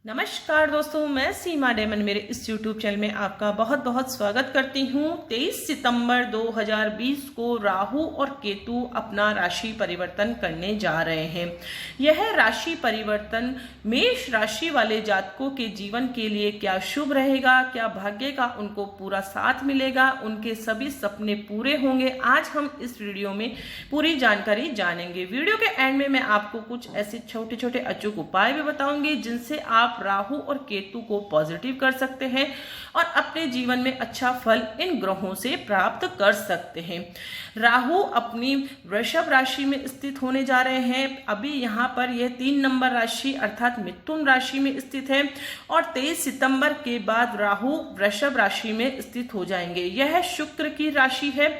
नमस्कार दोस्तों, मैं सीमा डेमन मेरे इस YouTube चैनल में आपका बहुत बहुत स्वागत करती हूँ। 23 सितंबर 2020 को राहु और केतु अपना राशि परिवर्तन करने जा रहे हैं। यह राशि परिवर्तन मेष राशि वाले जातकों के जीवन के लिए क्या शुभ रहेगा, क्या भाग्य का उनको पूरा साथ मिलेगा, उनके सभी सपने पूरे होंगे, आज हम इस वीडियो में पूरी जानकारी जानेंगे। वीडियो के एंड में मैं आपको कुछ ऐसे छोटे छोटे अचूक उपाय भी बताऊंगी जिनसे आप राहु और केतु को पॉजिटिव कर सकते हैं और अपने जीवन में अच्छा फल इन ग्रहों से प्राप्त कर सकते हैं। राहु अपनी वृषभ राशि में स्थित होने जा रहे हैं। अभी यहाँ पर यह 3 नंबर राशि अर्थात मिथुन राशि में स्थित है और 23 सितंबर के बाद राहु वृषभ राशि में स्थित हो जाएंगे। यह शुक्र की राशि है।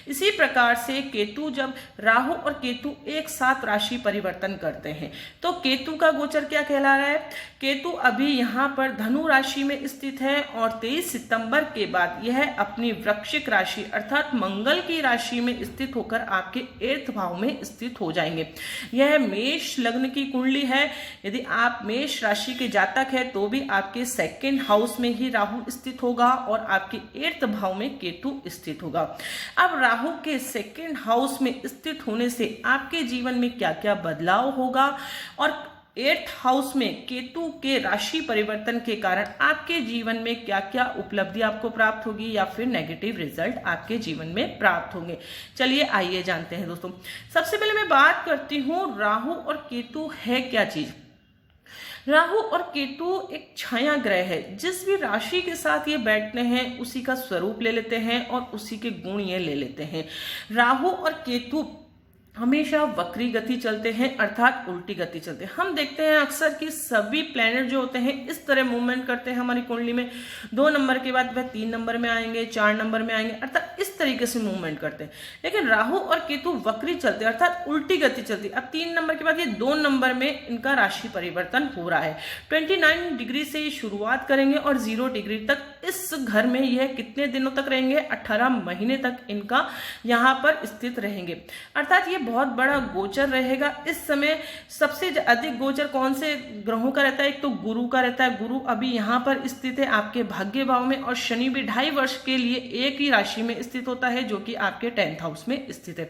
इसी प्रकार से केतु, जब राहु और केतु एक साथ राशि परिवर्तन करते हैं तो केतु का गोचर क्या कहला रहा है। केतु अभी यहाँ पर धनु राशि में स्थित है और 23 सितंबर के बाद यह अपनी वृश्चिक राशि अर्थात मंगल की राशि में स्थित होकर आपके 8th भाव में स्थित हो जाएंगे। यह मेष लग्न की कुंडली है। यदि आप मेष राशि के जातक हैं तो भी आपके 2nd हाउस में ही राहु स्थित होगा और आपके 8th भाव में केतु स्थित होगा। अब राहु के 2nd हाउस में स्थित होने से आपके जीवन में क्या क्या बदलाव होगा और 8th हाउस में केतु के राशि परिवर्तन के कारण आपके जीवन में क्या क्या उपलब्धि आपको प्राप्त होगी या फिर नेगेटिव रिजल्ट आपके जीवन में प्राप्त होंगे। चलिए आइए जानते हैं दोस्तों। सबसे पहले मैं बात करती हूँ राहु और केतु है क्या चीज। राहु और केतु एक छाया ग्रह है। जिस भी राशि के साथ ये बैठते हैं उसी का स्वरूप ले लेते हैं और उसी के गुण ये ले लेते हैं। राहु और केतु हमेशा वक्री गति चलते हैं अर्थात उल्टी गति चलते हैं। हम देखते हैं अक्सर कि सभी प्लैनेट जो होते हैं इस तरह मूवमेंट करते हैं हमारी कुंडली में। 2 नंबर के बाद वह 3 नंबर में आएंगे, 4 नंबर में आएंगे, अर्थात इस तरीके से मूवमेंट करते हैं। लेकिन राहु और केतु वक्री चलते हैं अर्थात उल्टी गति चलती है। अब 3 नंबर के बाद ये 2 नंबर में इनका राशि परिवर्तन हो रहा है। 29 डिग्री से ये शुरुआत करेंगे और 0 डिग्री तक इस घर में यह कितने दिनों तक रहेंगे, 18 महीने तक इनका यहाँ पर स्थित रहेंगे। अर्थात ये बहुत बड़ा गोचर रहेगा। इस समय सबसे अधिक गोचर कौन से ग्रहों का रहता है, एक तो गुरु का रहता है। गुरु अभी यहाँ पर स्थित है आपके भाग्य भाव में और शनि भी 2.5 वर्ष के लिए एक ही राशि में स्थित होता है जो कि आपके 10th हाउस में स्थित है।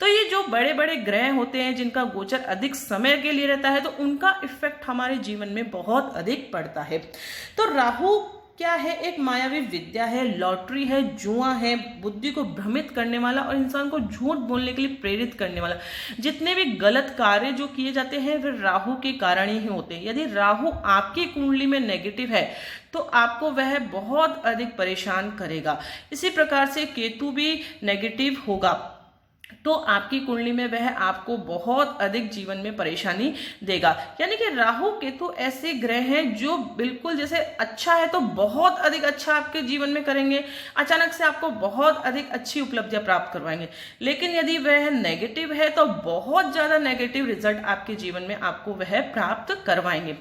तो ये जो बड़े बड़े ग्रह होते हैं जिनका गोचर अधिक समय के लिए रहता है तो उनका इफेक्ट हमारे जीवन में बहुत अधिक पड़ता है। तो राहु क्या है, एक मायावी विद्या है, लॉटरी है, जुआ है, बुद्धि को भ्रमित करने वाला और इंसान को झूठ बोलने के लिए प्रेरित करने वाला। जितने भी गलत कार्य जो किए जाते हैं वे राहु के कारण ही होते हैं। यदि राहु आपकी कुंडली में नेगेटिव है तो आपको वह बहुत अधिक परेशान करेगा। इसी प्रकार से केतु भी नेगेटिव होगा तो आपकी कुंडली में वह आपको बहुत अधिक जीवन में परेशानी देगा। यानी कि राहु केतु ऐसे ग्रह हैं जो बिल्कुल जैसे अच्छा है तो बहुत अधिक अच्छा आपके जीवन में करेंगे, अचानक से आपको बहुत अधिक अच्छी उपलब्धियां प्राप्त करवाएंगे। लेकिन यदि वह नेगेटिव है तो बहुत ज्यादा नेगेटिव रिजल्ट आपके जीवन में आपको वह प्राप्त करवाएंगे।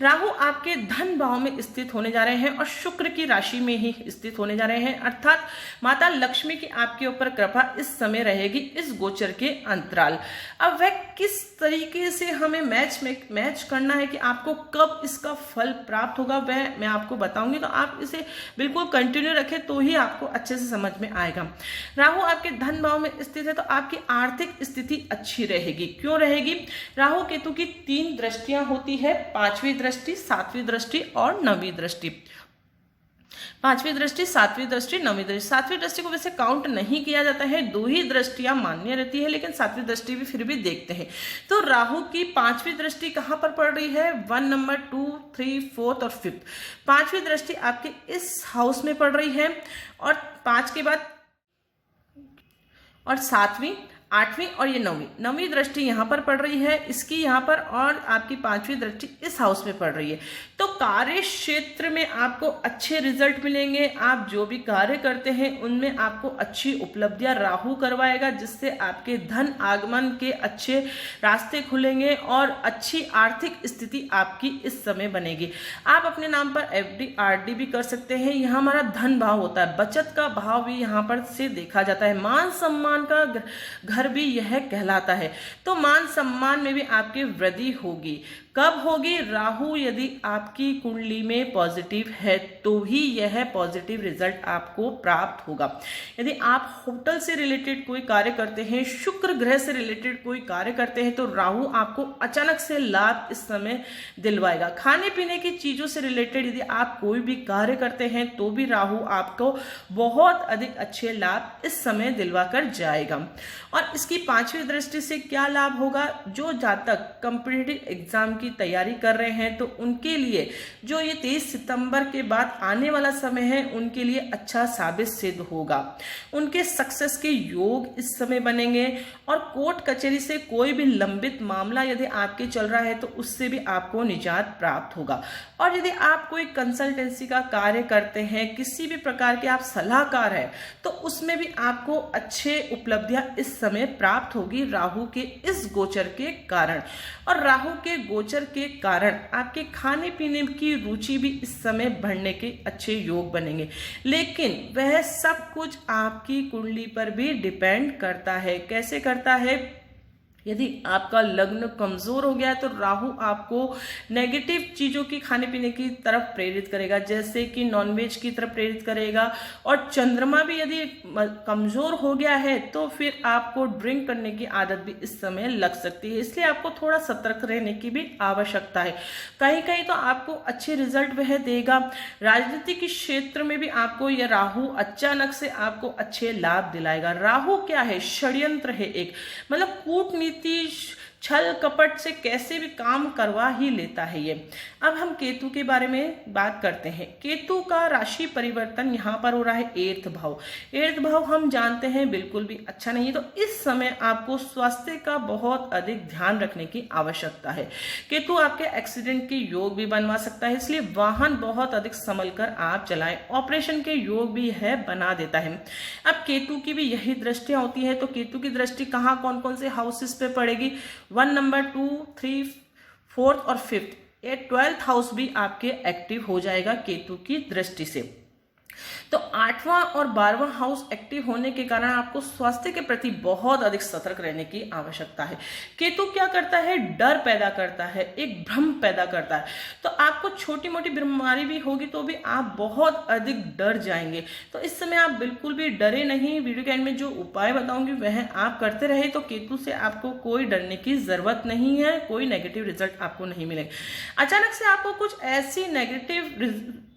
राहु आपके धन भाव में स्थित होने जा रहे हैं और शुक्र की राशि में ही स्थित होने जा रहे हैं अर्थात माता लक्ष्मी की आपके ऊपर कृपा इस समय रहेगी इस गोचर के अंतराल। अब वह किस तरीके से हमें मैच करना है कि आपको कब इसका फल प्राप्त होगा वह मैं आपको बताऊंगी। तो आप इसे बिल्कुल कंटिन्यू रखें तो ही आपको अच्छे से समझ में आएगा। राहु आपके धन भाव में स्थित है तो आपकी आर्थिक स्थिति अच्छी रहेगी। क्यों रहेगी? राहु केतु की 3 दृष्टियां होती है, 5वीं दृष्टि, 7वीं दृष्टि और 9वीं दृष्टि। 5वीं दृष्टि, 7वीं दृष्टि, 9वीं दृष्टि। 7वीं दृष्टि को वैसे काउंट नहीं किया जाता है, 2 ही दृष्टियां मान्य रहती है, लेकिन 7वीं दृष्टि भी फिर भी देखते हैं। तो राहु की 5वीं दृष्टि कहां पर पड़ रही है? 1 नंबर, 2, 3, 4 और 5th। 5वीं दृष्टि आपके इस हाउस में पड़ रही है और 5 के बाद और 7वीं, 8वीं और ये 9वीं दृष्टि यहाँ पर पड़ रही है, इसकी यहाँ पर, और आपकी 5वीं दृष्टि इस हाउस में पड़ रही है। तो कार्य क्षेत्र में आपको अच्छे रिजल्ट मिलेंगे। आप जो भी कार्य करते हैं उनमें आपको अच्छी उपलब्धियां राहु करवाएगा जिससे आपके धन आगमन के अच्छे रास्ते खुलेंगे और अच्छी आर्थिक स्थिति आपकी इस समय बनेगी। आप अपने नाम पर FD RD भी कर सकते हैं। यहाँ हमारा धन भाव होता है, बचत का भाव भी यहाँ पर से देखा जाता है। मान सम्मान का घर घर भी यह कहलाता है। तो मान सम्मान में भी आपकी वृद्धि होगी। कब होगी? राहु यदि आपकी कुंडली में पॉजिटिव है तो ही यह पॉजिटिव रिजल्ट आपको प्राप्त होगा। यदि आप होटल से रिलेटेड कोई कार्य करते हैं, शुक्र ग्रह से रिलेटेड कोई कार्य करते हैं, तो राहु आपको अचानक से लाभ इस समय दिलवाएगा। खाने पीने की चीजों से रिलेटेड यदि आप कोई भी कार्य करते हैं तो भी राहु आपको बहुत अधिक अच्छे लाभ इस समय दिलवा कर जाएगा। और इसकी 5वीं दृष्टि से क्या लाभ होगा? जो जातक कॉम्पिटिटिव एग्जाम की तैयारी कर रहे हैं तो उनके लिए जो ये 23 सितंबर के बाद आने वाला समय है उनके लिए अच्छा साबित सिद्ध होगा। उनके सक्सेस के योग इस समय बनेंगे। और कोर्ट कचहरी से कोई भी लंबित मामला यदि आपके चल रहा है तो उससे भी आपको निजात प्राप्त होगा। और यदि आप कोई कंसल्टेंसी का कार्य करते हैं, किसी भी प्रकार के आप सलाहकार हैं, तो उसमें भी आपको अच्छे उपलब्धियां इस समय प्राप्त होगी राहु के इस गोचर के कारण। और राहु के गोचर के कारण आपके खाने पीने की रुचि भी इस समय बढ़ने के अच्छे योग बनेंगे। लेकिन वह सब कुछ आपकी कुंडली पर भी डिपेंड करता है। कैसे करता है? यदि आपका लग्न कमजोर हो गया है तो राहु आपको नेगेटिव चीजों की खाने पीने की तरफ प्रेरित करेगा, जैसे कि नॉनवेज की तरफ प्रेरित करेगा। और चंद्रमा भी यदि कमजोर हो गया है तो फिर आपको ड्रिंक करने की आदत भी इस समय लग सकती है। इसलिए आपको थोड़ा सतर्क रहने की भी आवश्यकता है। कहीं कहीं तो आपको अच्छे रिजल्ट वह देगा। राजनीति के क्षेत्र में भी आपको यह राहु अचानक से आपको अच्छे लाभ दिलाएगा। राहु क्या है? षड्यंत्र है एक, मतलब कूटनीति, छल कपट से कैसे भी काम करवा ही लेता है ये। अब हम केतु के बारे में बात करते हैं। केतु का राशि परिवर्तन यहाँ पर हो रहा है 8th भाव। 8th भाव हम जानते हैं बिल्कुल भी अच्छा नहीं है। तो इस समय आपको स्वास्थ्य का बहुत अधिक ध्यान रखने की आवश्यकता है। केतु आपके एक्सीडेंट के योग भी बनवा सकता है, इसलिए वाहन बहुत अधिक संभल कर आप चलाएं। ऑपरेशन के योग भी है बना देता है। अब केतु की भी यही दृष्टियां होती है। तो केतु की दृष्टि कहाँ कौन कौन से हाउसेस पे पड़ेगी? 1 नंबर, 2, 3, 4th और 5th, ये 12th हाउस भी आपके एक्टिव हो जाएगा केतु की दृष्टि से। तो 8वां और 12वां हाउस एक्टिव होने के कारण आपको स्वास्थ्य के प्रति बहुत अधिक सतर्क रहने की आवश्यकता है। केतु क्या करता है? डर पैदा करता है, एक भ्रम पैदा करता है। तो आपको छोटी मोटी बीमारी भी होगी तो भी आप बहुत अधिक डर जाएंगे। तो इस समय आप बिल्कुल भी डरे नहीं। वीडियो के एंड में जो उपाय बताऊंगी वह आप करते रहे तो केतु से आपको कोई डरने की जरूरत नहीं है, कोई नेगेटिव रिजल्ट आपको नहीं मिलेगा। अचानक से आपको कुछ ऐसी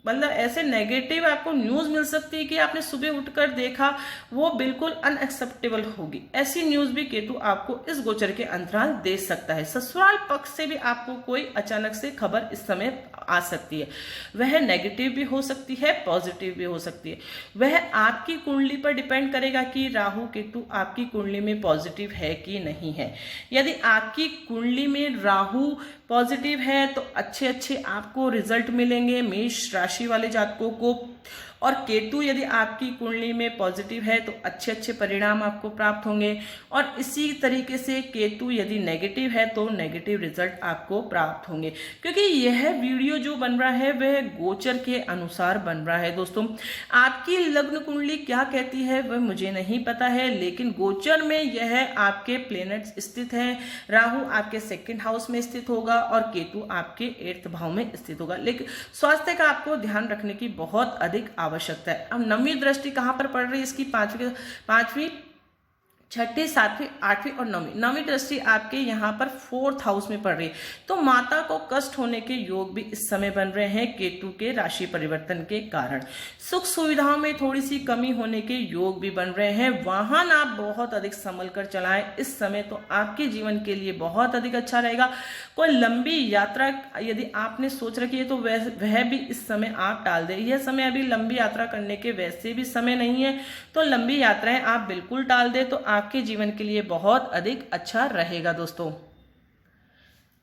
ऐसे नेगेटिव आपको न्यूज मिल सकती है कि आपने सुबह उठकर देखा, वो बिल्कुल अनएक्सेप्टेबल होगी। ऐसी न्यूज भी केतु आपको इस गोचर के अंतराल दे सकता है। ससुराल पक्ष से भी आपको कोई अचानक से खबर इस समय आ सकती है। वह नेगेटिव भी हो सकती है, पॉजिटिव भी हो सकती है। वह आपकी कुंडली पर डिपेंड करेगा कि राहु केतु आपकी कुंडली में पॉजिटिव है कि नहीं है। यदि आपकी कुंडली में राहु पॉजिटिव है तो अच्छे अच्छे आपको रिजल्ट मिलेंगे मेष राशि वाले जातकों को। और केतु यदि आपकी कुंडली में पॉजिटिव है तो अच्छे अच्छे परिणाम आपको प्राप्त होंगे। और इसी तरीके से केतु यदि नेगेटिव है तो नेगेटिव रिजल्ट आपको प्राप्त होंगे। क्योंकि यह वीडियो जो बन रहा है वह गोचर के अनुसार बन रहा है। दोस्तों, आपकी लग्न कुंडली क्या कहती है वह मुझे नहीं पता है, लेकिन गोचर में यह आपके प्लेनेट्स स्थित हैं। राहु आपके 2nd हाउस में स्थित होगा और केतु आपके 8th भाव में स्थित होगा। लेकिन स्वास्थ्य का आपको ध्यान रखने की बहुत अधिक आवश्यकता है। अब 9वीं दृष्टि कहां पर पड़ रही है? इसकी 5वीं, 6ठी, 7वीं, 8वीं और 9वीं दृष्टि आपके यहाँ पर 4th हाउस में पड़ रही है। तो माता को कष्ट होने के योग भी इस समय बन रहे हैं केतु के राशि परिवर्तन के कारण। सुख सुविधाओं में थोड़ी सी कमी होने के योग भी बन रहे हैं। वाहन आप बहुत अधिक संभल कर चलाएं इस समय, तो आपके जीवन के लिए बहुत अधिक अच्छा रहेगा। कोई लंबी यात्रा यदि आपने सोच रखी है तो वह भी इस समय आप टाल दें। यह समय अभी लंबी यात्रा करने के वैसे भी समय नहीं है, तो लंबी यात्राएं आप बिल्कुल टाल दें तो आपके जीवन के लिए बहुत अधिक अच्छा रहेगा। दोस्तों,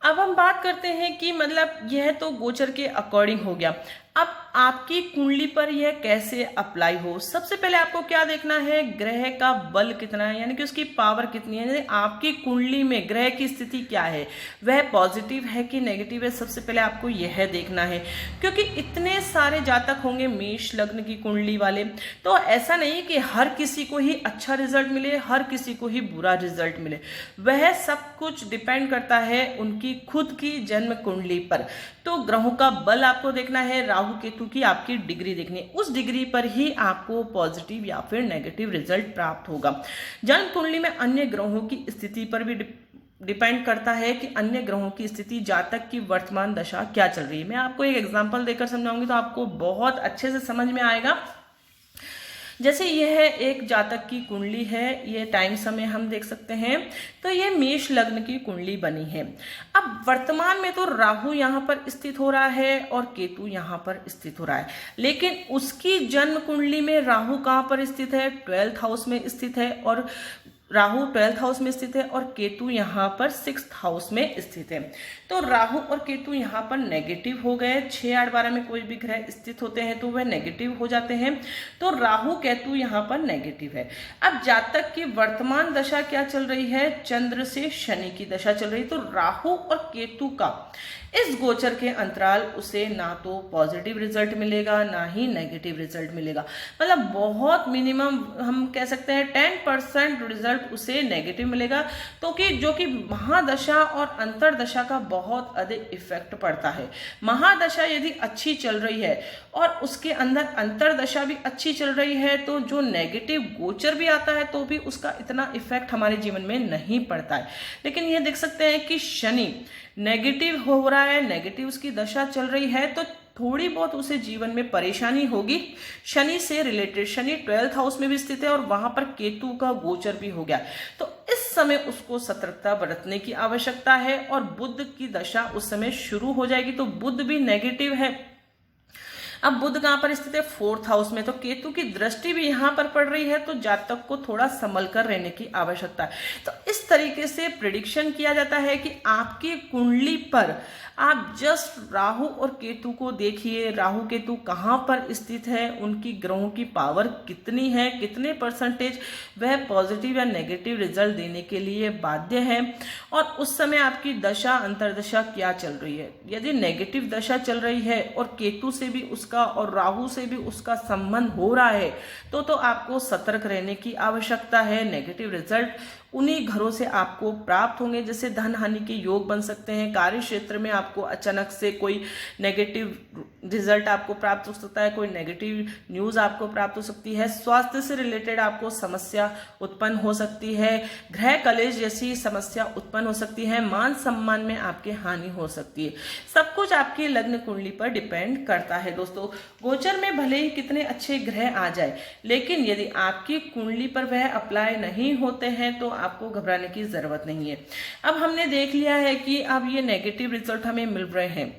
अब हम बात करते हैं कि मतलब यह तो गोचर के अकॉर्डिंग हो गया। अब आपकी कुंडली पर यह कैसे अप्लाई हो, सबसे पहले आपको क्या देखना है, ग्रह का बल कितना है, यानी कि उसकी पावर कितनी है, यानी आपकी कुंडली में ग्रह की स्थिति क्या है, वह पॉजिटिव है कि नेगेटिव है, सबसे पहले आपको यह देखना है। क्योंकि इतने सारे जातक होंगे मेष लग्न की कुंडली वाले, तो ऐसा नहीं कि हर किसी को ही अच्छा रिजल्ट मिले, हर किसी को ही बुरा रिजल्ट मिले, वह सब कुछ डिपेंड करता है उनकी खुद की जन्म कुंडली पर। तो ग्रहों का बल आपको देखना है, राहु केतु की आपकी डिग्री देखनी है, उस डिग्री पर ही आपको पॉजिटिव या फिर नेगेटिव रिजल्ट प्राप्त होगा। जन्म कुंडली में अन्य ग्रहों की स्थिति पर भी डिपेंड करता है कि अन्य ग्रहों की स्थिति जातक की वर्तमान दशा क्या चल रही है। मैं आपको एक एग्जांपल देकर समझाऊंगी तो आपको बहुत अच्छे से समझ में आएगा। जैसे यह एक जातक की कुंडली है, ये टाइम समय हम देख सकते हैं, तो यह मेष लग्न की कुंडली बनी है। अब वर्तमान में तो राहु यहाँ पर स्थित हो रहा है और केतु यहाँ पर स्थित हो रहा है, लेकिन उसकी जन्म कुंडली में राहु कहाँ पर स्थित है, 12th हाउस में स्थित है, और राहु 12th हाउस में स्थित है और केतु यहाँ पर 6th हाउस में स्थित है। तो राहु और केतु यहाँ पर नेगेटिव हो गए। 6, 8, 12 में कोई भी ग्रह स्थित होते हैं तो वह नेगेटिव हो जाते हैं, तो राहु केतु यहाँ पर नेगेटिव है। अब जातक की वर्तमान दशा क्या चल रही है, चंद्र से शनि की दशा चल रही है। तो राहु और केतु का इस गोचर के अंतराल उसे ना तो पॉजिटिव रिजल्ट मिलेगा ना ही नेगेटिव रिजल्ट मिलेगा, मतलब बहुत मिनिमम हम कह सकते हैं 10% रिजल्ट उसे नेगेटिव मिलेगा। तो कि जो कि महादशा और अंतरदशा का बहुत अधिक इफेक्ट पड़ता है। महादशा यदि अच्छी चल रही है और उसके अंदर अंतरदशा भी अच्छी चल रही है, तो जो नेगेटिव गोचर भी आता है तो भी उसका इतना इफेक्ट हमारे जीवन में नहीं पड़ता है। लेकिन ये देख सकते हैं कि शनि नेगेटिव हो रहा है, नेगेटिव उसकी दशा चल रही है, तो थोड़ी बहुत उसे जीवन में परेशानी होगी शनि से रिलेटेड। शनि 12th हाउस में भी स्थित है और वहां पर केतु का गोचर भी हो गया, तो इस समय उसको सतर्कता बरतने की आवश्यकता है। और बुध की दशा उस समय शुरू हो जाएगी, तो बुध भी नेगेटिव है। अब बुध कहाँ पर स्थित है, 4th हाउस में, तो केतु की दृष्टि भी यहाँ पर पड़ रही है, तो जातक को थोड़ा संभल कर रहने की आवश्यकता है। तो इस तरीके से प्रिडिक्शन किया जाता है कि आपकी कुंडली पर आप जस्ट राहु और केतु को देखिए, राहु केतु कहाँ पर स्थित है, उनकी ग्रहों की पावर कितनी है, कितने परसेंटेज वह पॉजिटिव या नेगेटिव रिजल्ट देने के लिए बाध्य है, और उस समय आपकी दशा अंतरदशा क्या चल रही है। यदि नेगेटिव दशा चल रही है और केतु से भी उसका और राहु से भी उसका संबंध हो रहा है, तो आपको सतर्क रहने की आवश्यकता है। नेगेटिव रिजल्ट उन्हीं घरों से आपको प्राप्त होंगे, जैसे धन हानि के योग बन सकते हैं, कार्य क्षेत्र में आपको अचानक से कोई नेगेटिव रिजल्ट आपको प्राप्त हो सकता है, कोई नेगेटिव न्यूज़ आपको प्राप्त हो सकती है, स्वास्थ्य से रिलेटेड आपको समस्या उत्पन्न हो सकती है, गृह कलेश जैसी समस्या उत्पन्न हो सकती है, मान सम्मान में आपकी हानि हो सकती है। सब कुछ आपकी लग्न कुंडली पर डिपेंड करता है। दोस्तों, गोचर में भले ही कितने अच्छे ग्रह आ जाए, लेकिन यदि आपकी कुंडली पर वह अप्लाई नहीं होते हैं तो आपको घबराने की जरूरत नहीं है। अब हमने देख लिया है कि अब ये नेगेटिव रिजल्ट हमें मिल रहे हैं,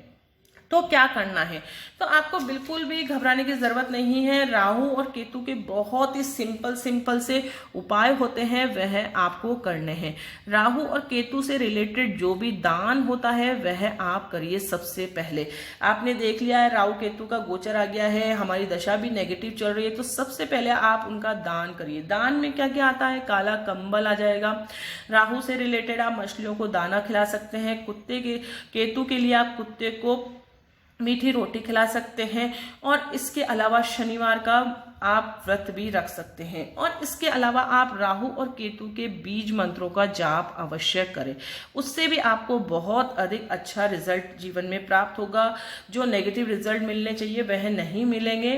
तो क्या करना है। तो आपको बिल्कुल भी घबराने की जरूरत नहीं है। राहु और केतु के बहुत ही सिंपल से उपाय होते हैं, वह आपको करने हैं। राहु और केतु से रिलेटेड जो भी दान होता है वह आप करिए। सबसे पहले आपने देख लिया है राहु केतु का गोचर आ गया है, हमारी दशा भी नेगेटिव चल रही है, तो सबसे पहले आप उनका दान करिए। दान में क्या क्या आता है, काला कंबल आ जाएगा। राहु से रिलेटेड आप मछलियों को दाना खिला सकते हैं। केतु के लिए आप कुत्ते को मीठी रोटी खिला सकते हैं, और इसके अलावा शनिवार का आप व्रत भी रख सकते हैं। और इसके अलावा आप राहु और केतु के बीज मंत्रों का जाप अवश्य करें, उससे भी आपको बहुत अधिक अच्छा रिजल्ट जीवन में प्राप्त होगा। जो नेगेटिव रिजल्ट मिलने चाहिए वह नहीं मिलेंगे।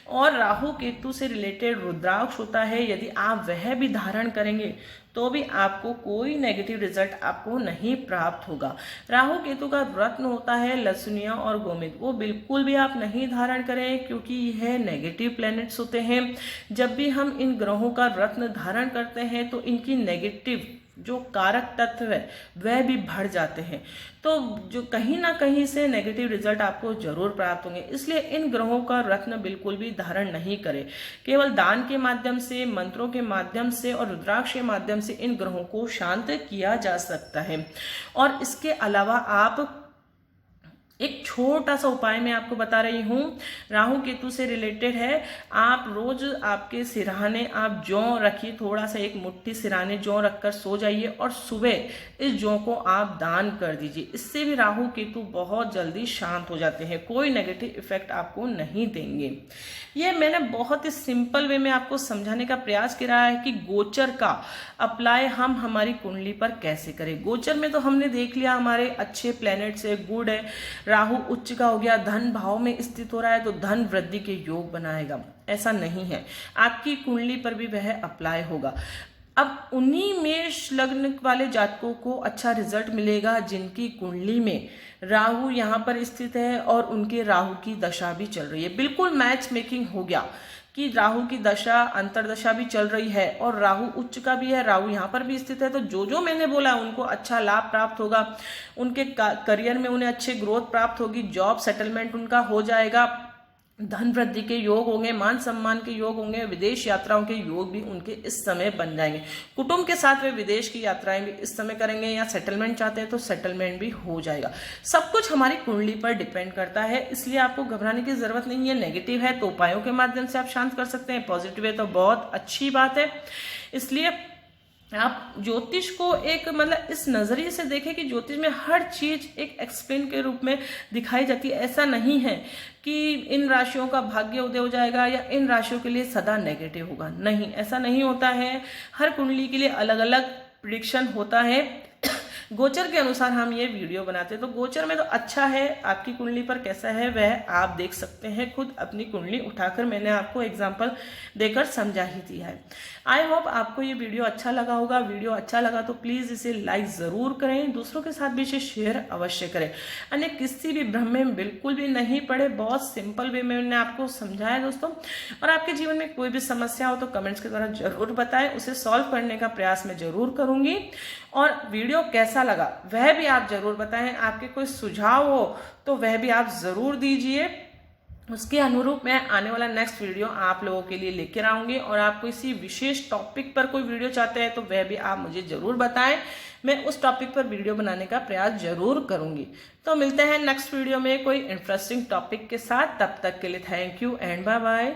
और राहु केतु से रिलेटेड रुद्राक्ष होता है, यदि आप वह भी धारण करेंगे तो भी आपको कोई नेगेटिव रिजल्ट आपको नहीं प्राप्त होगा। राहु केतु का रत्न होता है लहसुनिया और गोमेद, वो बिल्कुल भी आप नहीं धारण करें, क्योंकि यह नेगेटिव प्लैनेट्स होते हैं। जब भी हम इन ग्रहों का रत्न धारण करते हैं तो इनकी नेगेटिव जो कारक तत्व है वह भी बढ़ जाते हैं, तो जो कहीं ना कहीं से नेगेटिव रिजल्ट आपको जरूर प्राप्त होंगे। इसलिए इन ग्रहों का रत्न बिल्कुल भी धारण नहीं करें। केवल दान के माध्यम से, मंत्रों के माध्यम से और रुद्राक्ष के माध्यम से इन ग्रहों को शांत किया जा सकता है। और इसके अलावा आप एक छोटा सा उपाय मैं आपको बता रही हूँ, राहु केतु से रिलेटेड है। आप रोज आपके सिरहाने आप जौ रखिए, थोड़ा सा एक मुट्ठी सिरहाने जौ रखकर सो जाइए और सुबह इस जौ को आप दान कर दीजिए। इससे भी राहु केतु बहुत जल्दी शांत हो जाते हैं, कोई नेगेटिव इफेक्ट आपको नहीं देंगे। ये मैंने बहुत ही सिंपल वे में आपको समझाने का प्रयास किया है कि गोचर का अप्लाई हम हमारी कुंडली पर कैसे करें। गोचर में तो हमने देख लिया हमारे अच्छे प्लैनेट्स है, गुड है, राहु उच्च का हो गया, धन भाव में स्थित हो रहा है तो धन वृद्धि के योग बनाएगा। ऐसा नहीं है, आपकी कुंडली पर भी वह अप्लाई होगा। अब उन्हीं मेष लग्न वाले जातकों को अच्छा रिजल्ट मिलेगा जिनकी कुंडली में राहु यहाँ पर स्थित है और उनके राहु की दशा भी चल रही है। बिल्कुल मैच मेकिंग हो गया कि राहु की दशा अंतरदशा भी चल रही है और राहु उच्च का भी है, राहु यहाँ पर भी स्थित है। तो जो जो मैंने बोला उनको अच्छा लाभ प्राप्त होगा, उनके करियर में उन्हें अच्छे ग्रोथ प्राप्त होगी, जॉब सेटलमेंट उनका हो जाएगा, धन वृद्धि के योग होंगे, मान सम्मान के योग होंगे, विदेश यात्राओं के योग भी उनके इस समय बन जाएंगे। कुटुंब के साथ वे विदेश की यात्राएं भी इस समय करेंगे, या सेटलमेंट चाहते हैं तो सेटलमेंट भी हो जाएगा। सब कुछ हमारी कुंडली पर डिपेंड करता है, इसलिए आपको घबराने की जरूरत नहीं है। नेगेटिव है तो उपायों के माध्यम से आप शांत कर सकते हैं, पॉजिटिव है तो बहुत अच्छी बात है। इसलिए आप ज्योतिष को एक मतलब इस नजरिए से देखें कि ज्योतिष में हर चीज एक एक्सप्लेन के रूप में दिखाई जाती है। ऐसा नहीं है कि इन राशियों का भाग्य उदय हो जाएगा या इन राशियों के लिए सदा नेगेटिव होगा, नहीं, ऐसा नहीं होता है। हर कुंडली के लिए अलग अलग प्रिडिक्शन होता है। गोचर के अनुसार हम ये वीडियो बनाते हैं, तो गोचर में तो अच्छा है, आपकी कुंडली पर कैसा है वह आप देख सकते हैं खुद अपनी कुंडली उठाकर। मैंने आपको एग्जांपल देकर समझा ही दिया है। आई होप आपको ये वीडियो अच्छा लगा होगा। वीडियो अच्छा लगा तो प्लीज़ इसे लाइक ज़रूर करें, दूसरों के साथ भी इसे शेयर अवश्य करें। अन्य किसी भी भ्रम में बिल्कुल भी नहीं पड़े, बहुत सिंपल वे में मैंने आपको समझाया दोस्तों। और आपके जीवन में कोई भी समस्या हो तो कमेंट्स के द्वारा जरूर बताएं, उसे सॉल्व करने का प्रयास मैं जरूर करूंगी। और वीडियो कैसा लगा वह भी आप जरूर बताएं। आपके कोई सुझाव हो तो वह भी आप जरूर दीजिए, उसके अनुरूप मैं आने वाला नेक्स्ट वीडियो आप लोगों के लिए लेकर आऊंगी। और आप किसी विशेष टॉपिक पर कोई वीडियो चाहते हैं तो वह भी आप मुझे जरूर बताएं, मैं उस टॉपिक पर वीडियो बनाने का प्रयास जरूर करूंगी। तो मिलते हैं नेक्स्ट वीडियो में कोई इंटरेस्टिंग टॉपिक के साथ, तब तक के लिए thank you and bye bye.